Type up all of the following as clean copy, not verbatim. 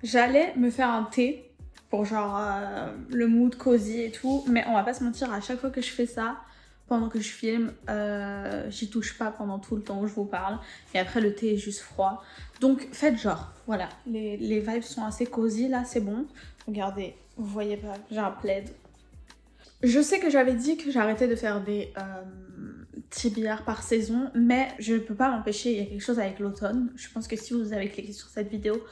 J'allais me faire un thé pour genre le mood cosy et tout, mais on va pas se mentir, à chaque fois que je fais ça, pendant que je filme, j'y touche pas pendant tout le temps où je vous parle, et après le thé est juste froid. Donc faites genre, voilà, les vibes sont assez cosy là, c'est bon. Regardez, vous voyez pas, j'ai un plaid. Je sais que j'avais dit que j'arrêtais de faire des TBR par saison, mais je ne peux pas m'empêcher, il y a quelque chose avec l'automne. Je pense que si vous avez cliqué sur cette vidéo,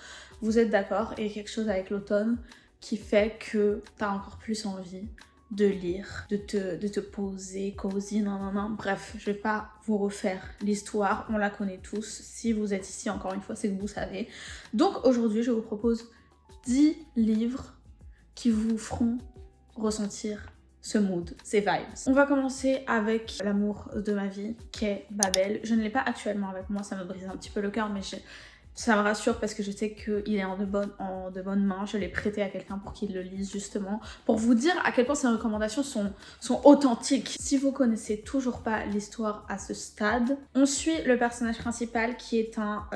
vous êtes d'accord, il y a quelque chose avec l'automne qui fait que t'as encore plus envie de lire, de te poser, cosy, non. Bref, je vais pas vous refaire l'histoire, on la connaît tous. Si vous êtes ici, encore une fois, c'est que vous savez. Donc aujourd'hui, je vous propose 10 livres qui vous feront ressentir ce mood, ces vibes. On va commencer avec l'amour de ma vie, qui est Babel. Je ne l'ai pas actuellement avec moi, ça me brise un petit peu le cœur, mais ça me rassure parce que je sais qu'il est en de bonnes mains. Je l'ai prêté à quelqu'un pour qu'il le lise justement, pour vous dire à quel point ces recommandations sont authentiques. Si vous connaissez toujours pas l'histoire à ce stade, on suit le personnage principal qui est un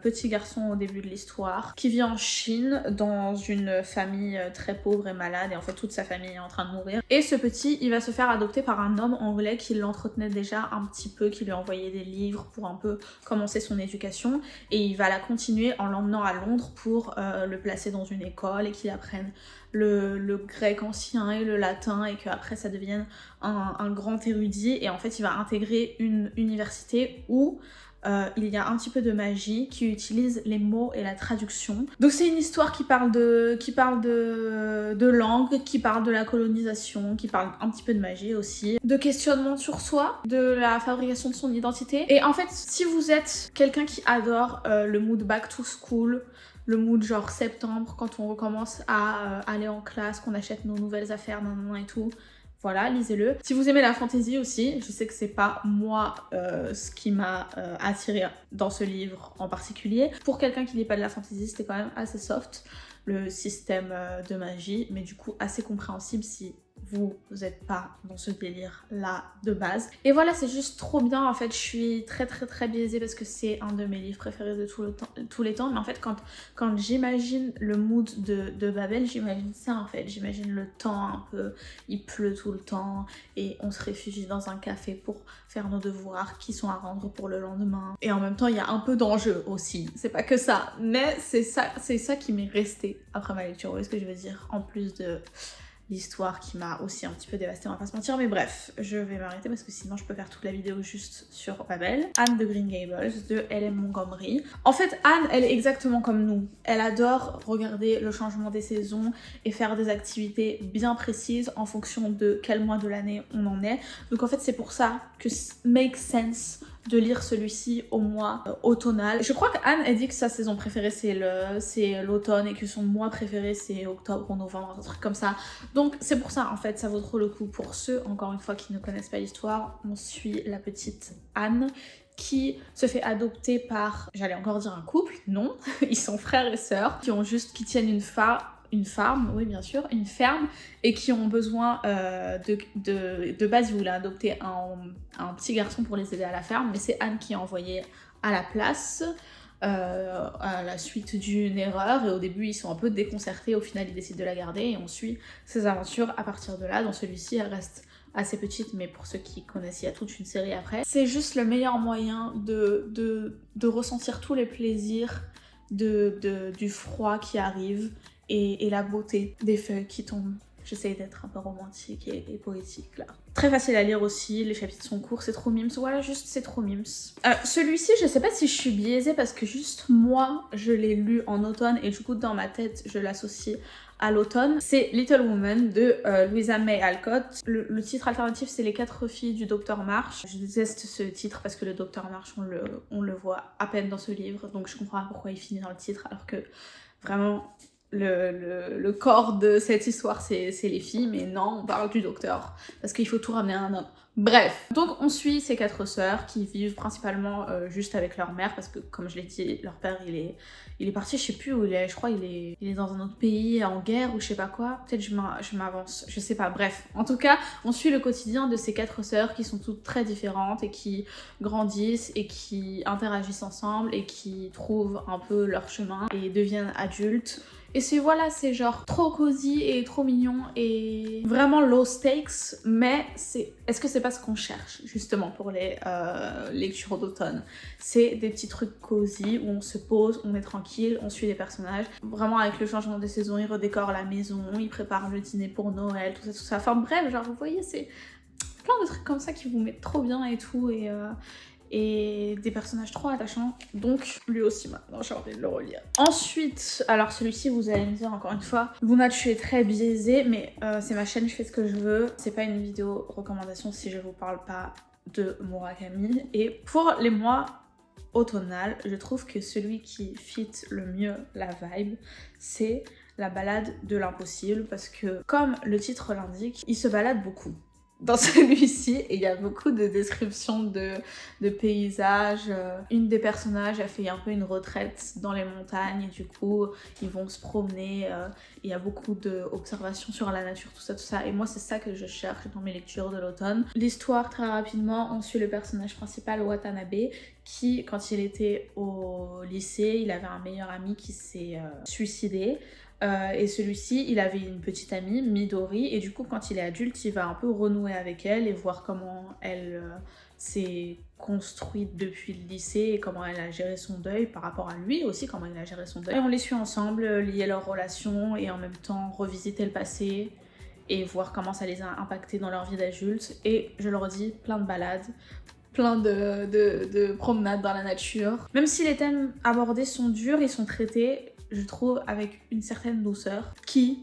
petit garçon au début de l'histoire, qui vit en Chine dans une famille très pauvre et malade, et en fait toute sa famille est en train de mourir. Et ce petit, il va se faire adopter par un homme anglais qui l'entretenait déjà un petit peu, qui lui envoyait des livres pour un peu commencer son éducation, et il va la continuer en l'emmenant à Londres pour le placer dans une école et qu'il apprenne le grec ancien et le latin, et qu'après ça devienne un grand érudit. Et en fait il va intégrer une université où il y a un petit peu de magie, qui utilise les mots et la traduction. Donc c'est une histoire qui parle de langue, qui parle de la colonisation, qui parle un petit peu de magie aussi, de questionnement sur soi, de la fabrication de son identité. Et en fait, si vous êtes quelqu'un qui adore le mood back to school, le mood genre septembre, quand on recommence à aller en classe, qu'on achète nos nouvelles affaires, et tout, voilà, lisez-le. Si vous aimez la fantasy aussi, je sais que c'est pas moi ce qui m'a attiré dans ce livre en particulier. Pour quelqu'un qui lit pas de la fantasy, c'était quand même assez soft, le système de magie, mais du coup assez compréhensible si vous n'êtes pas dans ce délire là de base. Et voilà, c'est juste trop bien. En fait, je suis très biaisée parce que c'est un de mes livres préférés de tous les temps. Mais en fait, quand j'imagine le mood de Babel, j'imagine ça en fait. J'imagine le temps un peu, il pleut tout le temps et on se réfugie dans un café pour faire nos devoirs qui sont à rendre pour le lendemain. Et en même temps, il y a un peu d'enjeu aussi. C'est pas que ça, mais c'est ça qui m'est resté après ma lecture. Vous voyez ce que je veux dire? En plus de l'histoire qui m'a aussi un petit peu dévastée, on va pas se mentir, mais bref, je vais m'arrêter parce que sinon je peux faire toute la vidéo juste sur Babel. Anne de Green Gables de L.M. Montgomery. En fait, Anne, elle est exactement comme nous. Elle adore regarder le changement des saisons et faire des activités bien précises en fonction de quel mois de l'année on en est. Donc en fait, c'est pour ça que make sense de lire celui-ci au mois automnal. Je crois qu'Anne, elle dit que sa saison préférée c'est l'automne et que son mois préféré c'est octobre ou novembre, un truc comme ça. Donc c'est pour ça en fait, ça vaut trop le coup. Pour ceux, encore une fois, qui ne connaissent pas l'histoire, on suit la petite Anne qui se fait adopter par, j'allais encore dire un couple, non, ils sont frères et sœurs, qui tiennent une ferme, oui bien sûr, une ferme, et qui ont besoin de base, ils voulaient adopter un petit garçon pour les aider à la ferme, mais c'est Anne qui est envoyée à la place à la suite d'une erreur, et au début ils sont un peu déconcertés, au final ils décident de la garder et on suit ses aventures à partir de là. Dans celui-ci, elle reste assez petite, mais pour ceux qui connaissent, il y a toute une série après. C'est juste le meilleur moyen de ressentir tous les plaisirs du froid qui arrive et la beauté des feuilles qui tombent. J'essaye d'être un peu romantique et poétique là. Très facile à lire aussi, les chapitres sont courts, c'est trop mimes. Voilà, juste c'est trop mimes. Celui-ci, je sais pas si je suis biaisée parce que juste moi, je l'ai lu en automne et du coup dans ma tête, je l'associe à l'automne. C'est Little Woman de Louisa May Alcott. Le titre alternatif, c'est Les 4 filles du Docteur March. Je déteste ce titre parce que le Docteur March, on le voit à peine dans ce livre, donc je comprends pas pourquoi il finit dans le titre alors que vraiment le corps de cette histoire c'est les filles, mais non, on parle du docteur parce qu'il faut tout ramener à un homme. Bref, donc on suit ces 4 sœurs qui vivent principalement juste avec leur mère parce que, comme je l'ai dit, leur père il est parti, je sais plus où il est, je crois il est dans un autre pays en guerre ou je sais pas quoi, peut-être je m'avance, je sais pas, bref. En tout cas, on suit le quotidien de ces 4 sœurs qui sont toutes très différentes et qui grandissent et qui interagissent ensemble et qui trouvent un peu leur chemin et deviennent adultes. Et c'est genre trop cosy et trop mignon et vraiment low stakes, mais est-ce que c'est pas ce qu'on cherche justement pour les lectures d'automne? C'est des petits trucs cosy où on se pose, on est tranquille, on suit les personnages. Vraiment avec le changement des saisons, ils redécorent la maison, ils préparent le dîner pour Noël, tout ça. Enfin bref, genre vous voyez, c'est plein de trucs comme ça qui vous mettent trop bien et tout, et des personnages trop attachants, donc lui aussi maintenant j'ai envie de le relire. Ensuite, alors celui-ci vous allez me dire encore une fois, Luna tu es très biaisée, mais c'est ma chaîne, je fais ce que je veux, c'est pas une vidéo recommandation si je vous parle pas de Murakami. Et pour les mois automnal, je trouve que celui qui fit le mieux la vibe, c'est La balade de l'impossible, parce que comme le titre l'indique, il se balade beaucoup dans celui-ci, et il y a beaucoup de descriptions de paysages. Une des personnages a fait un peu une retraite dans les montagnes, et du coup, ils vont se promener. Il y a beaucoup d'observations sur la nature, tout ça. Et moi, c'est ça que je cherche dans mes lectures de l'automne. L'histoire, très rapidement, on suit le personnage principal, Watanabe, qui, quand il était au lycée, il avait un meilleur ami qui s'est suicidé. Et celui-ci, il avait une petite amie, Midori, et du coup, quand il est adulte, il va un peu renouer avec elle et voir comment elle s'est construite depuis le lycée et comment elle a géré son deuil par rapport à lui aussi, comment il a géré son deuil. Et on les suit ensemble, lier leurs relations et en même temps revisiter le passé et voir comment ça les a impactés dans leur vie d'adulte. Et je le redis, plein de balades, plein de promenades dans la nature. Même si les thèmes abordés sont durs, ils sont traités, je trouve, avec une certaine douceur qui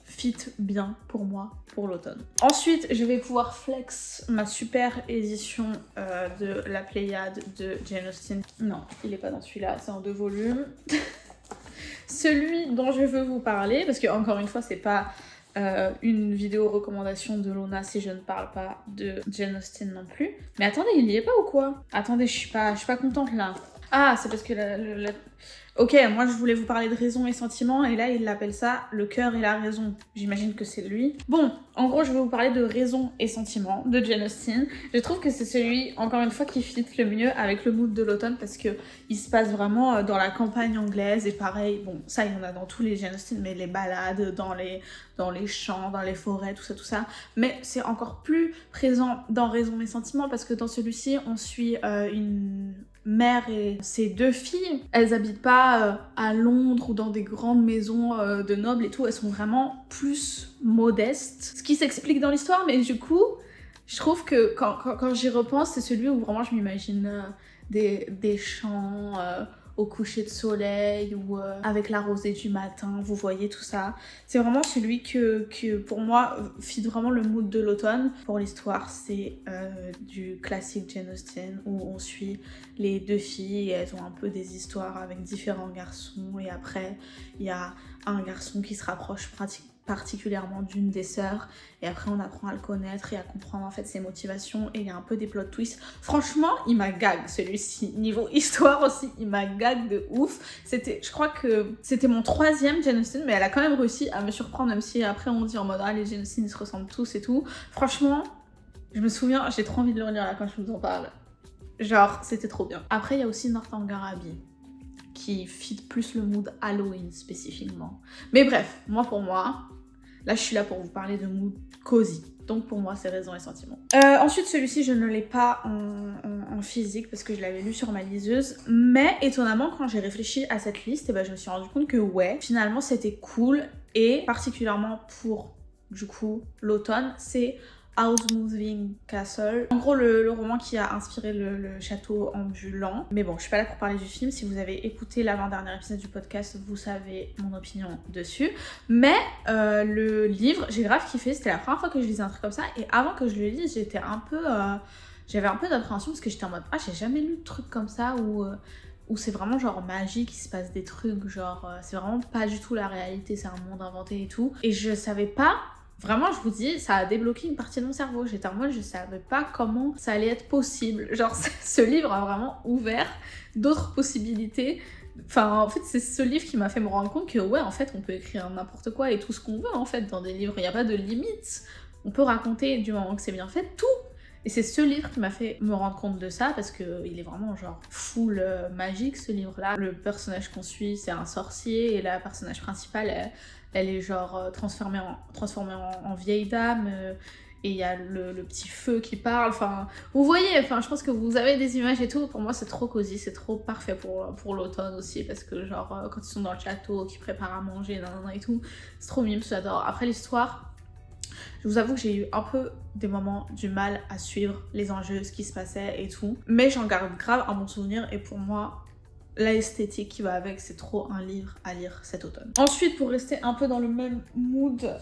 fit bien pour moi pour l'automne. Ensuite, je vais pouvoir flex ma super édition de La Pléiade de Jane Austen. Non, il est pas dans celui-là, c'est en 2 volumes. Celui dont je veux vous parler, parce que encore une fois, c'est pas une vidéo recommandation de Luna si je ne parle pas de Jane Austen non plus. Mais attendez, il y est pas ou quoi? Attendez, je suis pas contente là. Ah, c'est parce que Ok, moi je voulais vous parler de raison et sentiment, et là il l'appelle ça le cœur et la raison. J'imagine que c'est lui. Bon, en gros je vais vous parler de raison et sentiment de Jane Austen. Je trouve que c'est celui, encore une fois, qui fit le mieux avec le mood de l'automne, parce que il se passe vraiment dans la campagne anglaise, et pareil, bon, ça il y en a dans tous les Jane Austen, mais les balades dans les champs, dans les forêts, tout ça. Mais c'est encore plus présent dans Raison et Sentiments, parce que dans celui-ci, on suit une mère et ses 2 filles. Elles habitent pas à Londres ou dans des grandes maisons de nobles et tout, elles sont vraiment plus modestes. Ce qui s'explique dans l'histoire, mais du coup, je trouve que quand j'y repense, c'est celui où vraiment je m'imagine des champs au coucher de soleil ou avec la rosée du matin, vous voyez tout ça. C'est vraiment celui que pour moi fit vraiment le mood de l'automne. Pour l'histoire, c'est du classique Jane Austen où on suit les 2 filles et elles ont un peu des histoires avec différents garçons, et après il y a un garçon qui se rapproche particulièrement d'une des sœurs, et après on apprend à le connaître et à comprendre en fait ses motivations, et il y a un peu des plot twists. Franchement, il m'a gag celui-ci. Niveau histoire aussi, il m'a gag de ouf. Je crois que c'était mon 3e Jane Austen, mais elle a quand même réussi à me surprendre, même si après on dit en mode les Jane Austen ils se ressemblent tous et tout. Franchement, je me souviens, j'ai trop envie de le relire là quand je vous en parle. Genre, c'était trop bien. Après, il y a aussi Northanger qui fit plus le mood Halloween spécifiquement. Mais bref, pour moi, là je suis là pour vous parler de mood cosy. Donc pour moi, c'est Raison et Sentiments. Ensuite, celui-ci, je ne l'ai pas en physique parce que je l'avais lu sur ma liseuse. Mais étonnamment, quand j'ai réfléchi à cette liste, je me suis rendu compte que ouais, finalement c'était cool. Et particulièrement pour, du coup, l'automne, c'est House Moving Castle. En gros, le roman qui a inspiré le château ambulant. Mais bon, je suis pas là pour parler du film. Si vous avez écouté l'avant-dernier épisode du podcast, vous savez mon opinion dessus. Mais le livre, j'ai grave kiffé. C'était la première fois que je lisais un truc comme ça. Et avant que je le lise, j'étais un peu... j'avais un peu d'appréhension parce que j'étais en mode j'ai jamais lu de trucs comme ça où c'est vraiment genre magique, il se passe des trucs, genre c'est vraiment pas du tout la réalité, c'est un monde inventé et tout. Et je savais pas... Vraiment, je vous dis, ça a débloqué une partie de mon cerveau. J'étais en mode, je savais pas comment ça allait être possible. Genre, ce livre a vraiment ouvert d'autres possibilités. Enfin, en fait, c'est ce livre qui m'a fait me rendre compte que, ouais, en fait, on peut écrire n'importe quoi et tout ce qu'on veut, en fait, dans des livres. Il n'y a pas de limite. On peut raconter, du moment que c'est bien fait, tout. Et c'est ce livre qui m'a fait me rendre compte de ça, parce qu'il est vraiment genre full magique ce livre-là. Le personnage qu'on suit, c'est un sorcier, et la personnage principale, elle est genre transformée en vieille dame, et il y a le petit feu qui parle, enfin, vous voyez, enfin, je pense que vous avez des images et tout. Pour moi, c'est trop cosy, c'est trop parfait pour l'automne aussi, parce que genre, quand ils sont dans le château, qu'ils préparent à manger, et tout, c'est trop mignon, j'adore. Après l'histoire, je vous avoue que j'ai eu un peu des moments du mal à suivre les enjeux, ce qui se passait et tout, mais j'en garde grave un bon souvenir, et pour moi, l'esthétique qui va avec, c'est trop un livre à lire cet automne. Ensuite, pour rester un peu dans le même mood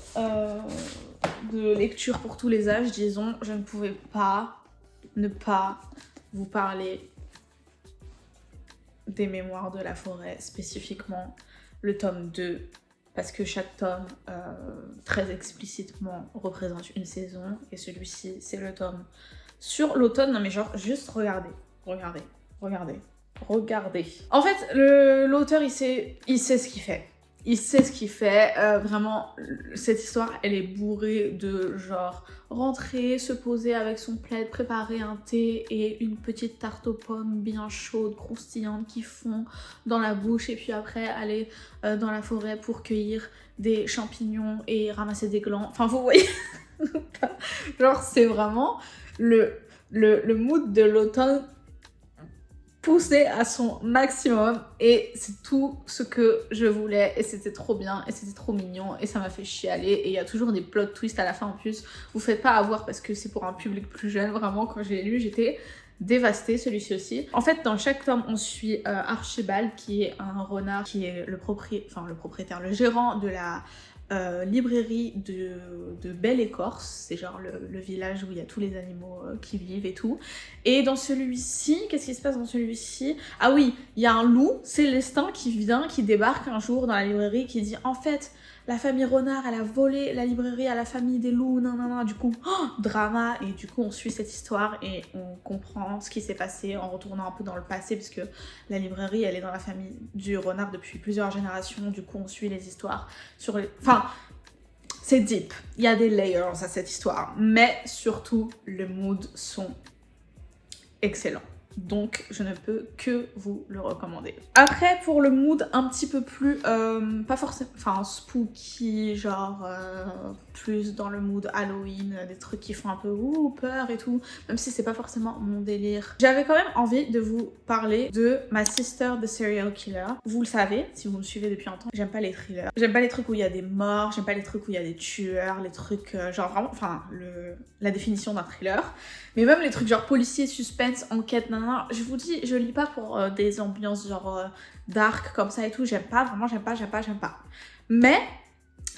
de lecture pour tous les âges, disons, je ne pouvais pas ne pas vous parler des Mémoires de la forêt, spécifiquement le tome 2, parce que chaque tome, très explicitement, représente une saison, et celui-ci, c'est le tome sur l'automne. Non mais genre, juste regardez. En fait, l'auteur, il sait ce qu'il fait. Il sait ce qu'il fait. Vraiment, cette histoire, elle est bourrée de genre rentrer, se poser avec son plaid, préparer un thé et une petite tarte aux pommes bien chaude, croustillante qui fond dans la bouche, et puis après aller dans la forêt pour cueillir des champignons et ramasser des glands. Enfin, vous voyez, genre c'est vraiment le mood de l'automne poussé à son maximum, et c'est tout ce que je voulais, et c'était trop bien, et c'était trop mignon, et ça m'a fait chialer, et il y a toujours des plot twists à la fin en plus. Vous faites pas avoir, parce que c'est pour un public plus jeune. Vraiment, quand je l'ai lu, j'étais dévastée. Celui-ci aussi. En fait, dans chaque tome, on suit Archibald, qui est un renard, qui est le propriétaire, le gérant de la librairie de Belle Écorce. C'est genre le village où il y a tous les animaux qui vivent et tout. Et dans celui-ci, qu'est-ce qui se passe dans celui-ci? Ah oui, il y a un loup, Célestin, qui débarque un jour dans la librairie, qui dit en fait, la famille Renard, elle a volé la librairie à la famille des loups, non. Du coup, drama, et du coup on suit cette histoire et on comprend ce qui s'est passé en retournant un peu dans le passé, puisque la librairie, elle est dans la famille du renard depuis plusieurs générations. Du coup on suit les histoires sur les... Enfin, c'est deep, il y a des layers à cette histoire, mais surtout les moods sont excellents. Donc je ne peux que vous le recommander. Après, pour le mood un petit peu plus, pas forcément, enfin spooky, genre plus dans le mood Halloween, des trucs qui font un peu peur et tout, même si c'est pas forcément mon délire. J'avais quand même envie de vous parler de My Sister the Serial Killer. Vous le savez, si vous me suivez depuis un temps, j'aime pas les thrillers. J'aime pas les trucs où il y a des morts, j'aime pas les trucs où il y a des tueurs, les trucs genre vraiment, enfin la définition d'un thriller. Mais même les trucs genre policier, suspense, enquête, nanana, je vous dis, je lis pas pour des ambiances genre dark comme ça et tout, j'aime pas. Mais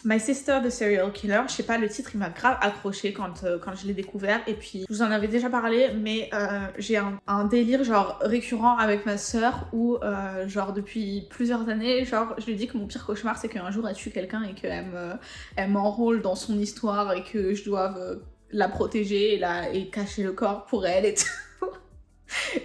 My Sister the Serial Killer, je sais pas, le titre il m'a grave accroché quand je l'ai découvert, et puis je vous en avais déjà parlé, mais j'ai un délire genre récurrent avec ma sœur où genre depuis plusieurs années, genre je lui dis que mon pire cauchemar c'est qu'un jour elle tue quelqu'un et qu'elle m'enrôle dans son histoire et que je doive la protéger et cacher le corps pour elle et tout.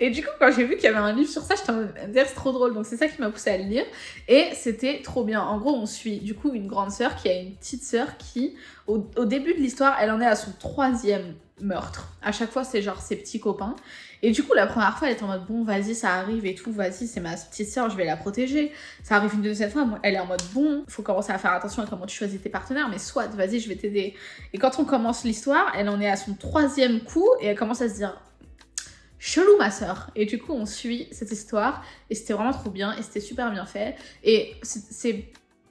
Et du coup, quand j'ai vu qu'il y avait un livre sur ça, j'étais en mode, c'est trop drôle. Donc c'est ça qui m'a poussée à le lire. Et c'était trop bien. En gros, on suit du coup une grande sœur qui a une petite sœur qui, au début de l'histoire, elle en est à son 3e meurtre. À chaque fois, c'est genre ses petits copains. Et du coup, la première fois, elle est en mode, bon, vas-y, ça arrive et tout. Vas-y, c'est ma petite sœur, je vais la protéger. Ça arrive une deuxième fois, elle est en mode, bon, faut commencer à faire attention à comment tu choisis tes partenaires. Mais soit, vas-y, je vais t'aider. Et quand on commence l'histoire, elle en est à son 3e coup et elle commence à se dire, chelou ma sœur. Et du coup on suit cette histoire et c'était vraiment trop bien et c'était super bien fait, et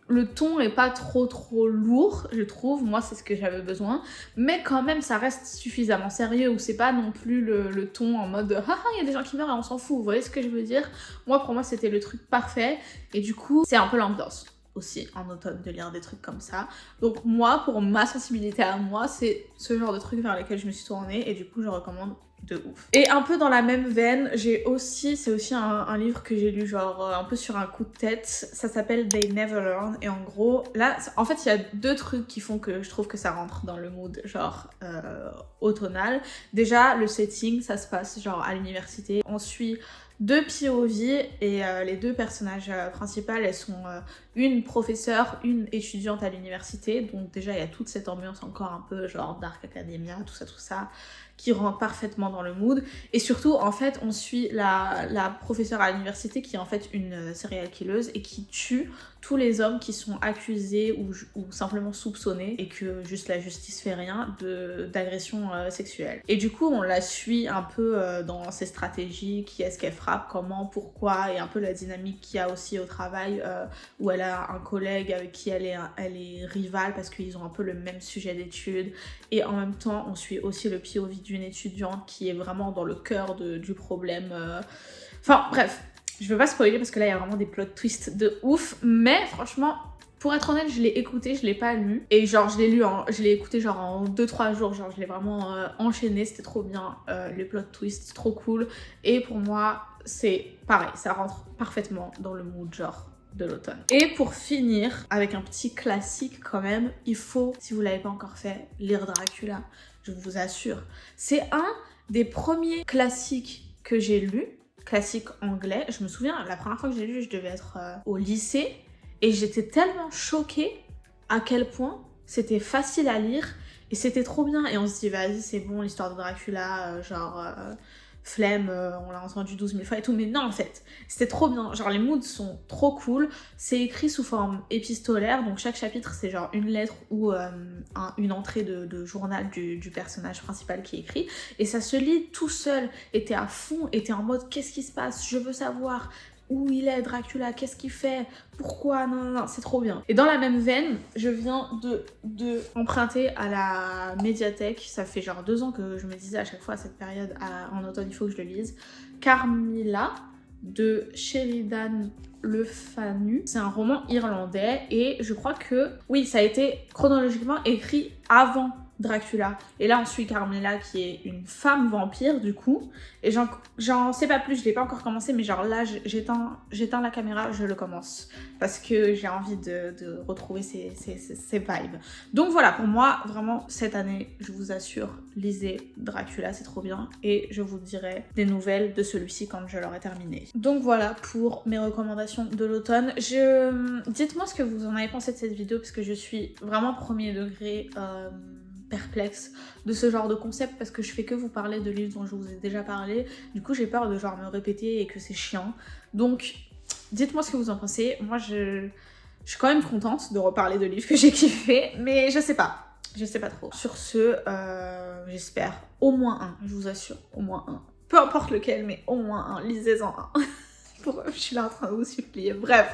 le ton est pas trop lourd, je trouve. Moi c'est ce que j'avais besoin, mais quand même ça reste suffisamment sérieux, où c'est pas non plus le ton en mode haha il y a des gens qui meurent et on s'en fout, vous voyez ce que je veux dire. Pour moi c'était le truc parfait, et du coup c'est un peu l'ambiance aussi en automne de lire des trucs comme ça. Donc moi, pour ma sensibilité à moi, c'est ce genre de truc vers lesquels je me suis tournée, et du coup je recommande de ouf. Et un peu dans la même veine, c'est aussi un livre que j'ai lu genre un peu sur un coup de tête. Ça s'appelle They Never Learn, et en gros là en fait il y a 2 trucs qui font que je trouve que ça rentre dans le mood genre automnal. Déjà le setting, ça se passe genre à l'université, on suit 2 POV, et les 2 personnages principales, elles sont une professeure, une étudiante à l'université. Donc déjà, il y a toute cette ambiance encore un peu genre Dark Academia, tout ça, qui rentre parfaitement dans le mood. Et surtout, en fait, on suit la professeure à l'université qui est en fait une serial killeuse et qui tue tous les hommes qui sont accusés ou simplement soupçonnés et que juste la justice fait rien d'agression sexuelle. Et du coup, on la suit un peu dans ses stratégies, qui est-ce qu'elle frappe, comment, pourquoi, et un peu la dynamique qu'il y a aussi au travail où elle a un collègue avec qui elle est rivale parce qu'ils ont un peu le même sujet d'études. Et en même temps, on suit aussi le POV d'une étudiante qui est vraiment dans le cœur du problème. Enfin bref, je veux pas spoiler parce que là il y a vraiment des plot twists de ouf, mais franchement, pour être honnête, je l'ai écouté, je l'ai pas lu, et genre je l'ai écouté genre en 2-3 jours, genre je l'ai vraiment enchaîné, c'était trop bien, les plot twists, c'est trop cool, et pour moi c'est pareil, ça rentre parfaitement dans le mood genre de l'automne. Et pour finir, avec un petit classique quand même, il faut, si vous l'avez pas encore fait, lire Dracula, je vous assure. C'est un des premiers classiques que j'ai lu, classique anglais. Je me souviens, la première fois que j'ai lu, je devais être au lycée, et j'étais tellement choquée à quel point c'était facile à lire, et c'était trop bien. Et on se dit, vas-y, c'est bon, l'histoire de Dracula, flemme, on l'a entendu 12 000 fois et tout, mais non en fait, c'était trop bien, genre les moods sont trop cool, c'est écrit sous forme épistolaire, donc chaque chapitre c'est genre une lettre ou une entrée de journal du personnage principal qui écrit, et ça se lit tout seul, et t'es à fond, et t'es en mode qu'est-ce qui se passe, je veux savoir où il est Dracula, qu'est-ce qu'il fait, pourquoi, non, c'est trop bien. Et dans la même veine, je viens de emprunter à la médiathèque, ça fait genre 2 ans que je me disais à chaque fois à cette période, en automne, il faut que je le lise, Carmilla de Sheridan Le Fanu. C'est un roman irlandais, et je crois que, oui, ça a été chronologiquement écrit avant Dracula. Et là, on suit Carmilla qui est une femme vampire du coup. Et j'en sais pas plus, je l'ai pas encore commencé, mais genre là, j'éteins la caméra, je le commence. Parce que j'ai envie de retrouver ces vibes. Donc voilà, pour moi, vraiment, cette année, je vous assure, lisez Dracula, c'est trop bien. Et je vous dirai des nouvelles de celui-ci quand je l'aurai terminé. Donc voilà pour mes recommandations de l'automne. Dites-moi ce que vous en avez pensé de cette vidéo, parce que je suis vraiment premier degré perplexe de ce genre de concept, parce que je fais que vous parler de livres dont je vous ai déjà parlé, du coup j'ai peur de genre me répéter et que c'est chiant, donc dites-moi ce que vous en pensez. Moi je suis quand même contente de reparler de livres que j'ai kiffé, mais je sais pas trop. Sur ce, j'espère au moins un, je vous assure, au moins un, peu importe lequel, mais au moins un, lisez-en un. Je suis là en train de vous supplier, bref.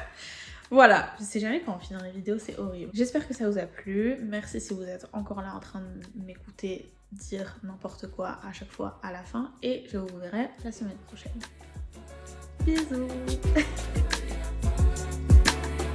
Voilà, je sais jamais quand on finit les vidéos, c'est horrible. J'espère que ça vous a plu. Merci si vous êtes encore là en train de m'écouter dire n'importe quoi à chaque fois à la fin. Et je vous verrai la semaine prochaine. Bisous.